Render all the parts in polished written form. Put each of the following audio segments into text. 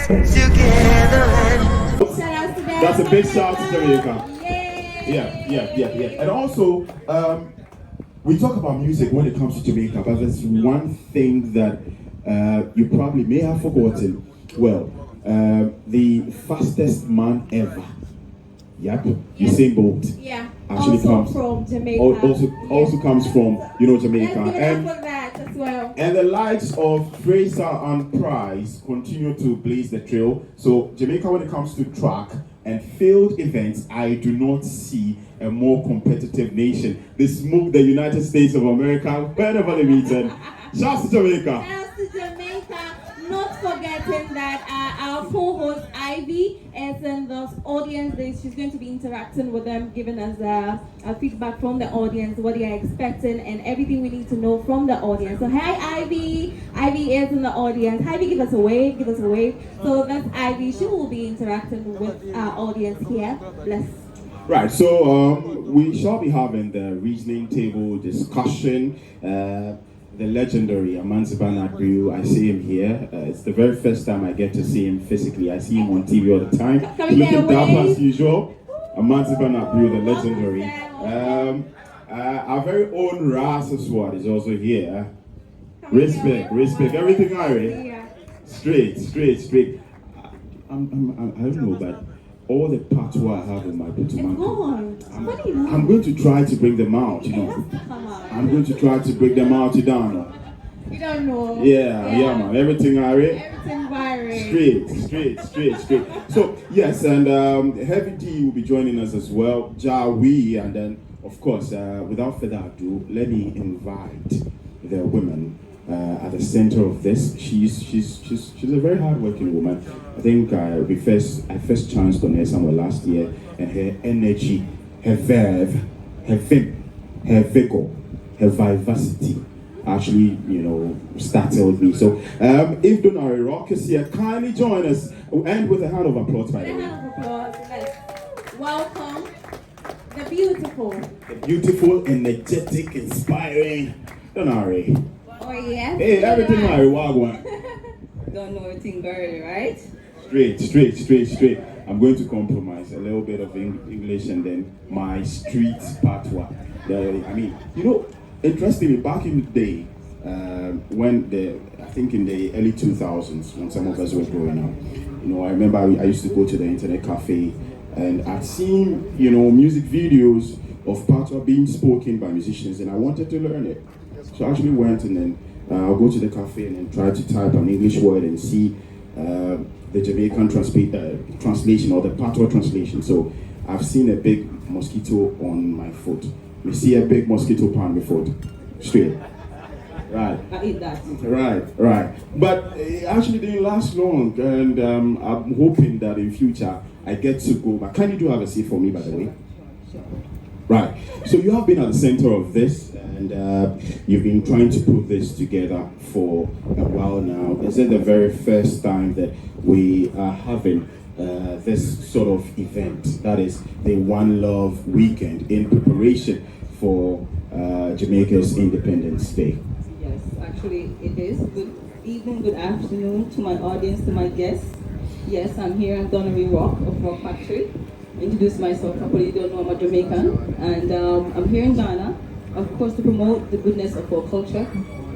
Shout out to them. That's a big shout to Jamaica. Yay. Yeah. And also, we talk about music when it comes to Jamaica, but there's one thing that you probably may have forgotten. Well, the fastest man ever. Yep, Usain Bolt. Yeah. Actually also comes from Jamaica. Also comes from Jamaica. Let's give it up for that as well. And the likes of Fraser and Price continue to blaze the trail. So Jamaica, when it comes to track and field events, I do not see a more competitive nation. They smoke the United States of America whenever they meet. Shouts to Jamaica. Shouts to Jamaica. Not forgetting that our co-host Ivy is in the audience. She's going to be interacting with them, giving us a feedback from the audience, what they are expecting, and everything we need to know from the audience. So hi Ivy. Ivy is in the audience. Ivy, give us a wave. So that's Ivy. She will be interacting with our audience here. Bless. Right, so we shall be having the reasoning table discussion. The legendary Amanzi Bernard Brew, I see him here. It's the very first time I get to see him physically. I see him on TV all the time. Looking dapper as usual. Amanzi Bernard Brew, the legendary. Our very own Ras Sword is also here. Respect. Everything I read. Straight. I don't know, but all the patois I have in my Putumacan, I'm going to try to bring them out, I'm going to try to bring them out, You don't know. Yeah, man. Everything I read. Everything wiring. Straight. So, yes, and Heavy D will be joining us as well. Jawi, and then, of course, without further ado, let me invite the women at the center of this. She's a very hardworking woman. I think I first chanced on her somewhere last year, and her energy, her verve, her vim, her vigor, her vivacity actually, startled me. So, if Donnaray Rock is here, kindly join us. We'll end with a hand of applause, by the way. A hand of applause. Let's welcome the beautiful, energetic, inspiring Donnaray. Oh yeah. Hey, everything I wagwan. Don't know anything girl, right? Straight. I'm going to compromise a little bit of English and then my street patois. Interestingly, back in the day, I think in the early 2000s, when some of us were growing up, I remember I used to go to the internet cafe, and I'd seen, music videos of patois being spoken by musicians, and I wanted to learn it. So I actually went, and then I'll go to the cafe and then try to type an English word and see the Jamaican translation or the patois translation. So I've seen a big mosquito on my foot. We see a big mosquito on my foot. Straight. Right. I eat that. Right. But it actually didn't last long, and I'm hoping that in future I get to go. But can you do have a seat for me, by the way? Sure. Right. So you have been at the center of this, and you've been trying to put this together for a while now. Is it the very first time that we are having this sort of event, that is the One Love Weekend, in preparation for Jamaica's Independence Day? Yes, actually it is. Good evening, good afternoon to my audience, to my guests. Yes, I'm here at Donnaray Rock of Rock Factory. Introduce myself properly, you don't know I'm a Jamaican, and I'm here in Ghana, of course, to promote the goodness of our culture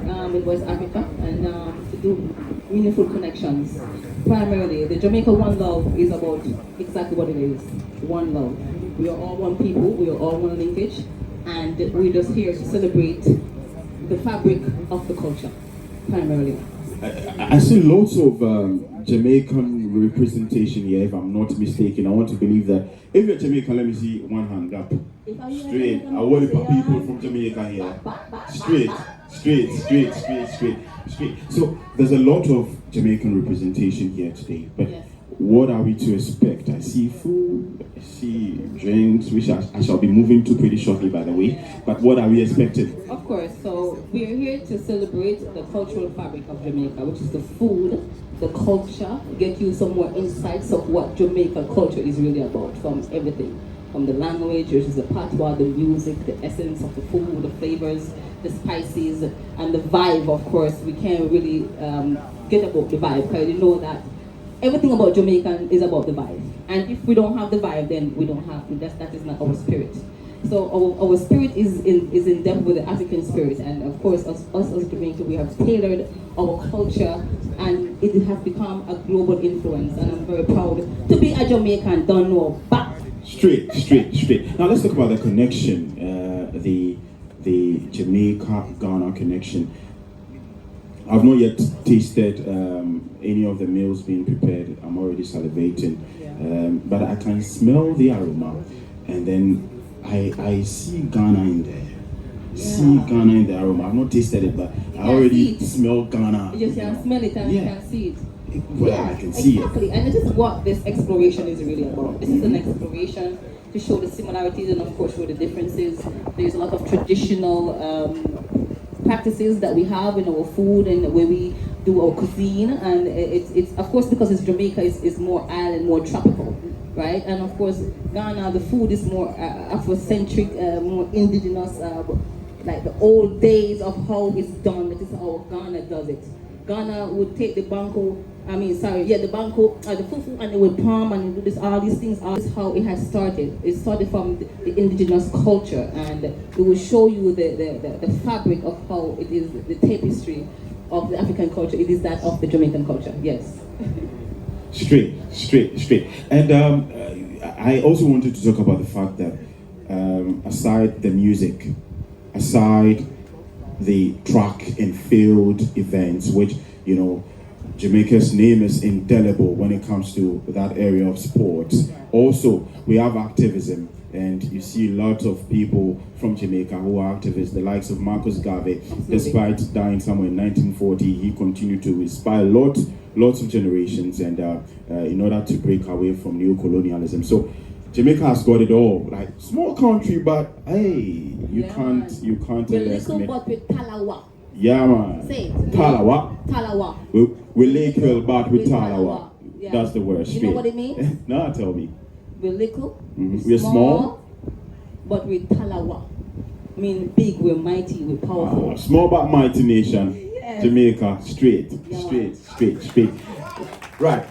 in West Africa, and to do meaningful connections. Primarily, the Jamaica One Love is about exactly what it is, one love. We are all one people, we are all one linkage, and we're just here to celebrate the fabric of the culture, primarily. I see lots of Jamaican representation here, if I'm not mistaken. I want to believe that. If you're Jamaican, let me see one hand up. Straight. I want the people from Jamaica here. Straight. So there's a lot of Jamaican representation here today. But Yes. what are we to expect? I see food, I see drinks, which I shall be moving to pretty shortly, by the way. But what are we expecting? Of course, so we are here to celebrate the cultural fabric of Jamaica, which is the food, the culture, get you some more insights of what Jamaican culture is really about, from everything. From the language, which is the patois, the music, the essence of the food, the flavors, the spices, and the vibe, of course. We can't really get about the vibe, because you know that everything about Jamaican is about the vibe. And if we don't have the vibe, then we don't have, that is not our spirit. So our spirit is in depth with the African spirit, and of course us as Jamaican, we have tailored our culture, and it has become a global influence, and I'm very proud to be a Jamaican. Don't know back. Straight. Now let's talk about the connection, the Jamaica-Ghana connection. I've not yet tasted any of the meals being prepared. I'm already salivating, but I can smell the aroma, and then I see Ghana in there. See Ghana in the aroma. I've not tasted it, but I already smell Ghana. You can smell it and you can see it. Well, I can see exactly. it. And this is what this exploration is really about. This is an exploration to show the similarities and of course show the differences. There's a lot of traditional practices that we have in our food and the way we do our cuisine, and it's of course because it's Jamaica is more island, more tropical, right? And of course Ghana, the food is more Afrocentric, more indigenous, like the old days of how it's done. That is how Ghana does it. Ghana would take the banco, the fufu, and they would palm and do this, all these things. This is how it has started. It started from the indigenous culture, and it will show you the fabric of how it is, the tapestry of the African culture. It is that of the Jamaican culture, yes. Straight. And I also wanted to talk about the fact that aside the music, aside the track and field events, which, you know, Jamaica's name is indelible when it comes to that area of sports. Also, we have activism, and you see lots of people from Jamaica who are activists, the likes of Marcus Garvey. Absolutely. Despite dying somewhere in 1940, he continued to inspire lots of generations, and in order to break away from neocolonialism. So Jamaica has got it all. Like, small country, but hey, you can't underestimate. But with Talawa. Yeah, man. Say it. Talawa. Talawa. We lake well, but with Talawa. Talawa. Yeah. That's the word. Straight. You know what it means? No, tell me. We're little. We're small, but we're Talawa. I mean, big, we're mighty, we're powerful. Small but mighty nation. Yes. Jamaica, straight. Right.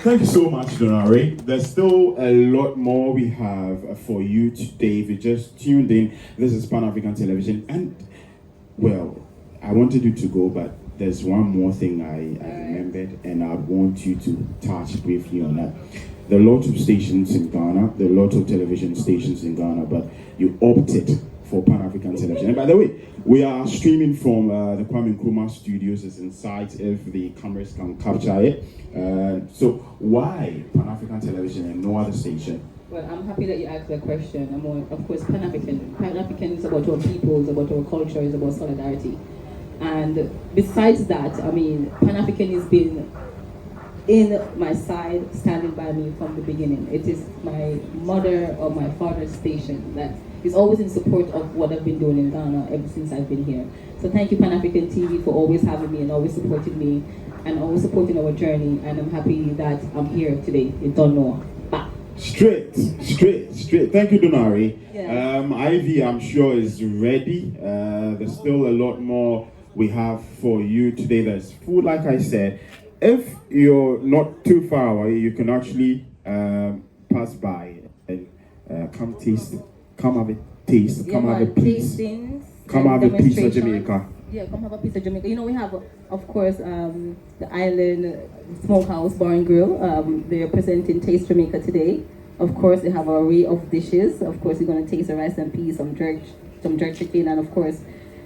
Thank you so much, Donnaray. There's still a lot more we have for you today. If you just tuned in, this is Pan-African Television. And, well, I wanted you to go, but there's one more thing I remembered, and I want you to touch briefly on that. There are lots of stations in Ghana, there are lots of television stations in Ghana, but you opted for Pan-African Television. And by the way, we are streaming from the Kwame Nkrumah studios. It's in sight if the cameras can capture it. So why Pan-African Television and no other station? Well, I'm happy that you asked that question. Of course, Pan-African. Pan-African is about our people, it's about our culture, it's about solidarity. And besides that, I mean, Pan-African has been in my side, standing by me from the beginning. It is my mother or my father's station that is always in support of what I've been doing in Ghana ever since I've been here. So thank you, Pan-African TV, for always having me and always supporting me and always supporting our journey. And I'm happy that I'm here today in Donnaray. Straight. Thank you, Donnaray. Yeah. Ivy, I'm sure, is ready. There's still a lot more we have for you today. There's food, like I said. If you're not too far away, you can actually pass by and come taste, come have a taste, come have a piece, come have a piece of Jamaica. Yeah, come have a piece of Jamaica. You know, we have, of course, the Island Smokehouse Bar and Grill. They're presenting Taste Jamaica today. Of course, they have an array of dishes. Of course, you're going to taste the rice and peas, some jerk chicken, and of course,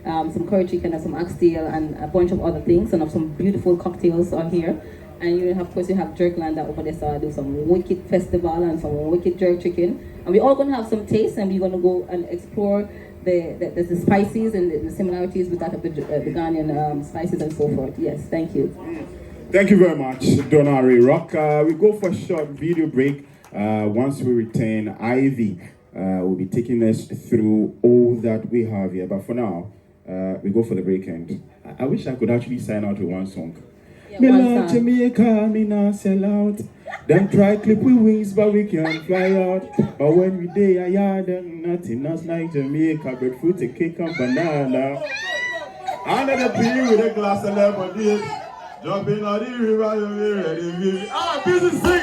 some curry chicken and some oxtail and a bunch of other things, and of some beautiful cocktails on here. And you have, of course, you have Jerkland that over there, so do some wicked festival and some wicked jerk chicken. And we're all going to have some taste, and we're going to go and explore the spices and the similarities with that of the Ghanaian spices and so forth. Yes, thank you. Thank you very much, Donnaray Rock. We go for a short video break. Once we return, Ivy will be taking us through all that we have here. But for now, we go for the break, and I wish I could actually sign out with one song. Yeah, Me love Jamaica, me not sell out. Them try clip with wings, but we can't fly out. But when we day a yard, nothing else like Jamaica. Breadfruit, a cake and banana. Under the tree with a glass of lemonade. Jumping on the river, you be ready, baby. Ah, busy singing.